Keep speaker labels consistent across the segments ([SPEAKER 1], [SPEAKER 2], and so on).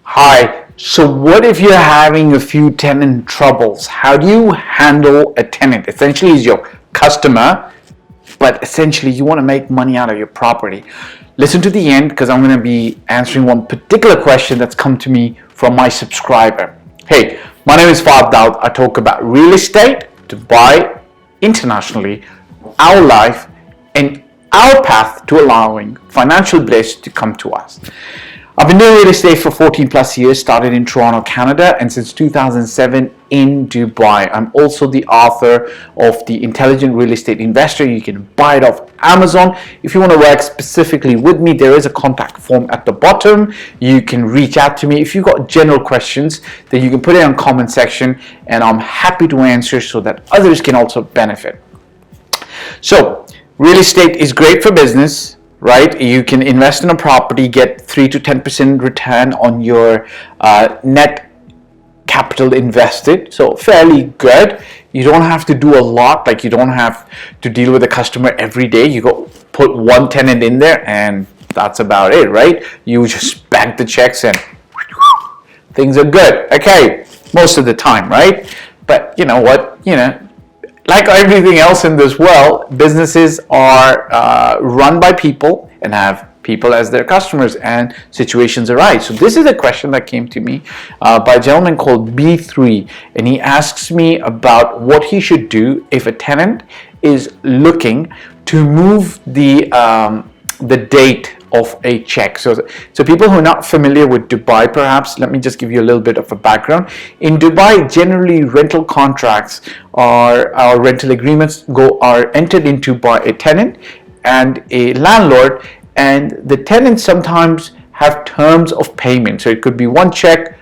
[SPEAKER 1] Hi. So what if you're having a few tenant troubles? How do you handle a tenant? Essentially, is your customer, but essentially you want to make money out of your property. Listen to the end because I'm going to be answering one particular question that's come to me from my subscriber. Hey, my name is Fahd Dawood. I talk about real estate to buy internationally, our life, and our path to allowing financial bliss to come to us. I've been doing real estate for 14 plus years, started in Toronto, Canada, and since 2007 in Dubai. I'm also the author of The Intelligent Real Estate Investor. You can buy it off Amazon. If you want to work specifically with me, there is a contact form at the bottom. You can reach out to me. If you've got general questions, then you can put it in the comment section, and I'm happy to answer so that others can also benefit. So, real estate is great for business, right? You can invest in a property, get 3 to 10% return on your net capital invested. So fairly good. You don't have to do a lot. Like, you don't have to deal with a customer every day. You go put one tenant in there and that's about it, right? You just bank the checks and things are good. Okay, most of the time, right? But you know what? Like everything else in this world, businesses are run by people and have people as their customers, and situations arise. So this is a question that came to me by a gentleman called B3, and he asks me about what he should do if a tenant is looking to move the date of a check. So people who are not familiar with Dubai, perhaps let me just give you a little bit of a background. In Dubai, generally rental contracts or rental agreements are entered into by a tenant and a landlord, and the tenants sometimes have terms of payment. So it could be one check,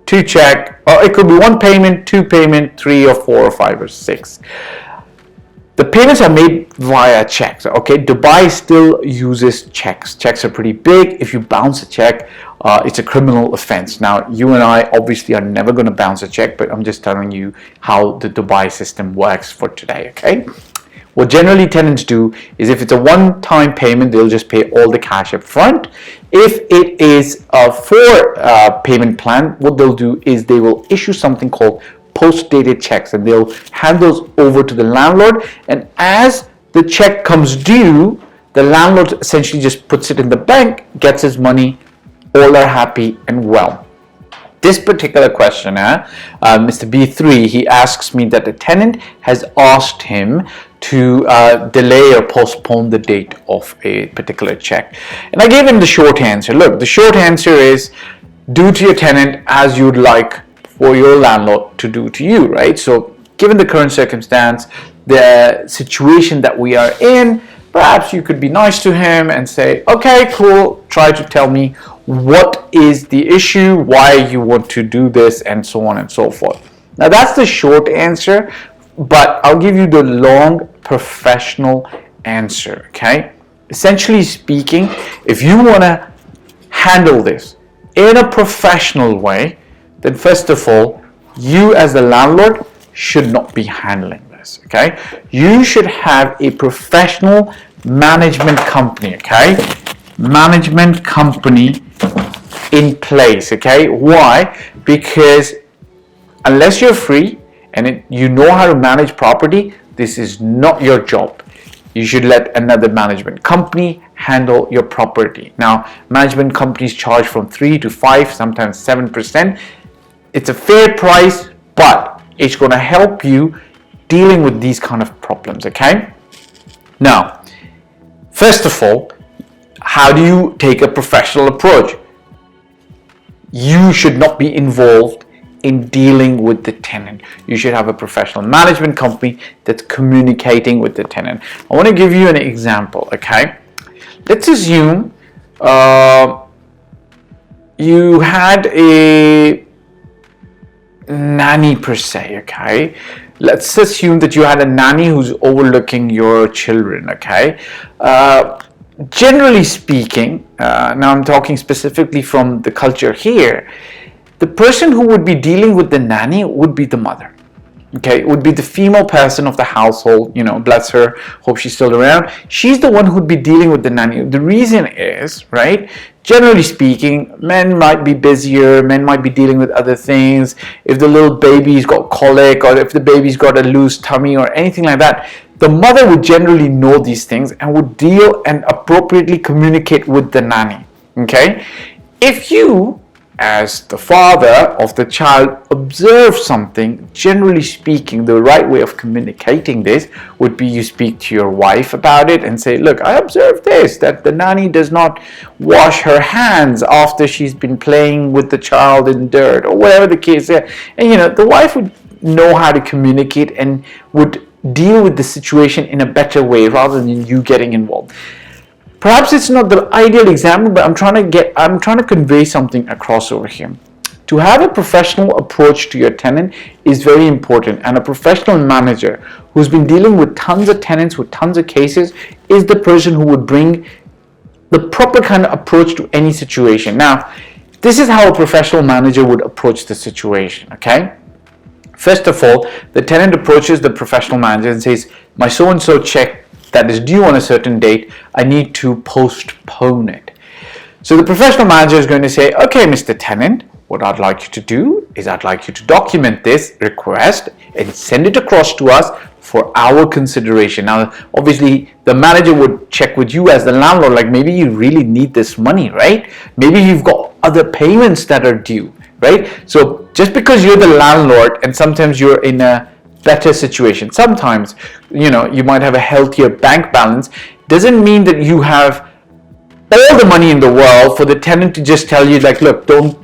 [SPEAKER 1] two check, or it could be one payment, two payment, 3 or 4 or 5 or 6. The payments are made via checks. Okay, Dubai still uses checks. Checks are pretty big. If you bounce a check, it's a criminal offense. Now, you and I obviously are never going to bounce a check, but I'm just telling you how the Dubai system works for today. Okay. What generally tenants do is, if it's a one-time payment, they'll just pay all the cash up front. If it is a payment plan, what they'll do is they will issue something called post-dated checks, and they'll hand those over to the landlord. And as the check comes due, the landlord essentially just puts it in the bank, gets his money, all are happy and well. This particular questioner, Mr. B3, he asks me that the tenant has asked him to delay or postpone the date of a particular check. And I gave him the short answer. Look, the short answer is, do to your tenant as you'd like for your landlord to do to you, right? So given the current circumstance, the situation that we are in, perhaps you could be nice to him and say, okay, cool, try to tell me what is the issue, why you want to do this, and so on and so forth. Now that's the short answer, but I'll give you the long professional answer, okay? Essentially speaking, if you want to handle this in a professional way, then first of all, you as the landlord should not be handling this, okay? You should have a professional management company, okay? Management company in place, okay? Why? Because unless you're free and you know how to manage property, this is not your job. You should let another management company handle your property. Now, management companies charge from 3 to 5, sometimes 7%. It's a fair price, but it's going to help you dealing with these kind of problems, okay? Now, first of all, how do you take a professional approach? You should not be involved in dealing with the tenant. You should have a professional management company that's communicating with the tenant. I want to give you an example, okay? Let's assume you had a nanny per se, okay? Let's assume that you had a nanny who's overlooking your children, okay? Generally speaking, now I'm talking specifically from the culture here, the person who would be dealing with the nanny would be the mother. Okay, it would be the female person of the household, bless her, hope she's still around. She's the one who'd be dealing with the nanny. The reason is, right, generally speaking, men might be busier, men might be dealing with other things. If the little baby's got colic, or if the baby's got a loose tummy or anything like that, the mother would generally know these things and would deal and appropriately communicate with the nanny. Okay? If you, as the father of the child, observe something, generally speaking, the right way of communicating this would be you speak to your wife about it and say, look, I observed this, that the nanny does not wash her hands after she's been playing with the child in dirt, or whatever the case is. And the wife would know how to communicate and would deal with the situation in a better way rather than you getting involved. Perhaps it's not the ideal example, but I'm trying to convey something across over here. To have a professional approach to your tenant is very important, and a professional manager who's been dealing with tons of tenants, with tons of cases, is the person who would bring the proper kind of approach to any situation. Now, this is how a professional manager would approach the situation, okay? First of all, the tenant approaches the professional manager and says, my so-and-so check that is due on a certain date, I need to postpone it. So the professional manager is going to say, okay, Mr. Tenant, what I'd like you to do is I'd like you to document this request and send it across to us for our consideration. Now, obviously, the manager would check with you as the landlord, like maybe you really need this money, right? Maybe you've got other payments that are due, right? So just because you're the landlord and sometimes you're in a better situation, sometimes you might have a healthier bank balance, doesn't mean that you have all the money in the world for the tenant to just tell you, like, look, don't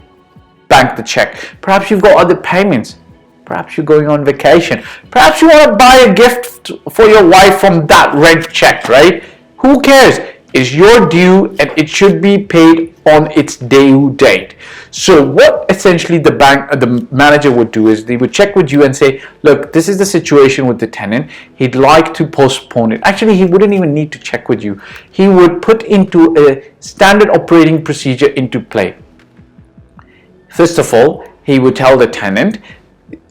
[SPEAKER 1] bank the check. Perhaps you've got other payments. Perhaps you're going on vacation. Perhaps you want to buy a gift for your wife from that rent check, right? Who cares? It's your due and it should be paid on its due date. So what essentially the manager would do is they would check with you and say, look, this is the situation with the tenant. He'd like to postpone it. Actually, he wouldn't even need to check with you. He would put into a standard operating procedure into play. First of all, he would tell the tenant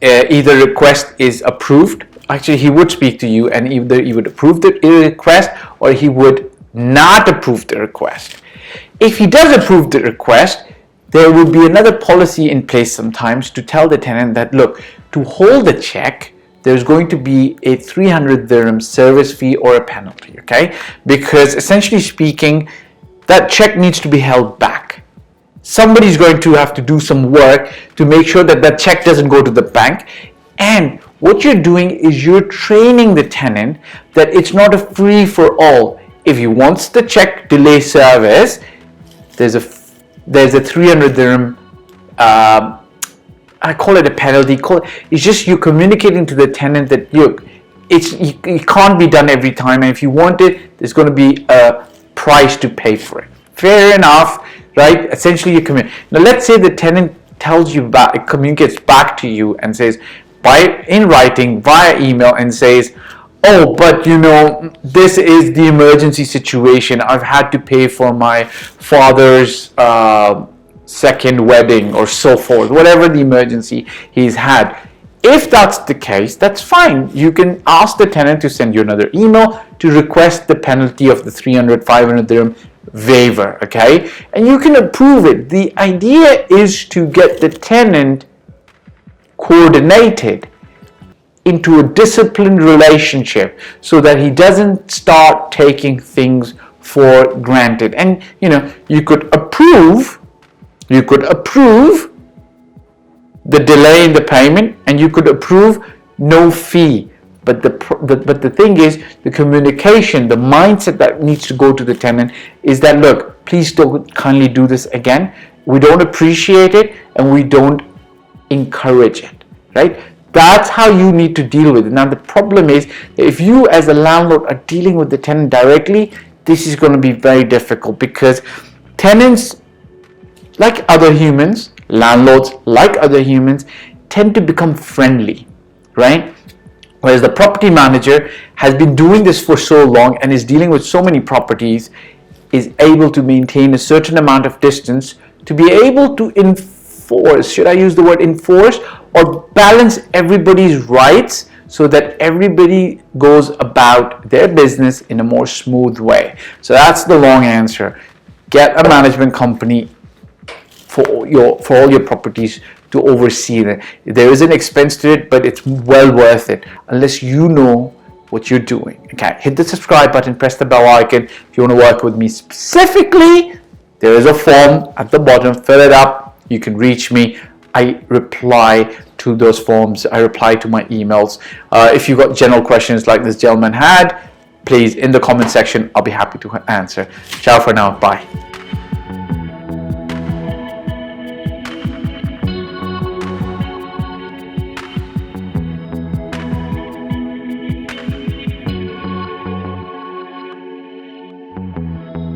[SPEAKER 1] either request is approved. Actually, he would speak to you and either he would approve the request or he would not approve the request. If he does approve the request, there will be another policy in place sometimes to tell the tenant that, look, to hold the check, there's going to be a 300 dirham service fee or a penalty, okay? Because essentially speaking, that check needs to be held back. Somebody's going to have to do some work to make sure that that check doesn't go to the bank. And what you're doing is you're training the tenant that it's not a free for all. If he wants the check delay service, there's a 300 dirham, I call it a penalty. It's just you communicating to the tenant that, look, it can't be done every time, and if you want it, there's going to be a price to pay for it. Fair enough, right? Essentially, you communicate. Now, let's say the tenant tells you back, it communicates back to you and says, in writing, via email, and says, oh, but this is the emergency situation. I've had to pay for my father's second wedding or so forth, whatever the emergency he's had. If that's the case, that's fine. You can ask the tenant to send you another email to request the penalty of the 300, 500 dirham waiver, okay? And you can approve it. The idea is to get the tenant coordinated into a disciplined relationship so that he doesn't start taking things for granted. And you could approve the delay in the payment, and you could approve no fee. But the thing is, the communication, the mindset that needs to go to the tenant is that, look, please don't kindly do this again. We don't appreciate it and we don't encourage it, right? That's how you need to deal with it. Now, the problem is, if you as a landlord are dealing with the tenant directly, this is going to be very difficult because tenants, like other humans, landlords, like other humans, tend to become friendly, right? Whereas the property manager has been doing this for so long and is dealing with so many properties, is able to maintain a certain amount of distance to be able to enforce, should I use the word enforce, or balance everybody's rights so that everybody goes about their business in a more smooth way. So that's the long answer. get a management company for all your properties to oversee it. There is an expense to it, but it's well worth it unless you know what you're doing. Okay, hit the subscribe button, press the bell icon. If you want to work with me specifically, there is a form at the bottom. Fill it up. You can reach me. I reply to those forms. I reply to my emails. If you've got general questions like this gentleman had, please in the comment section, I'll be happy to answer. Ciao for now. Bye.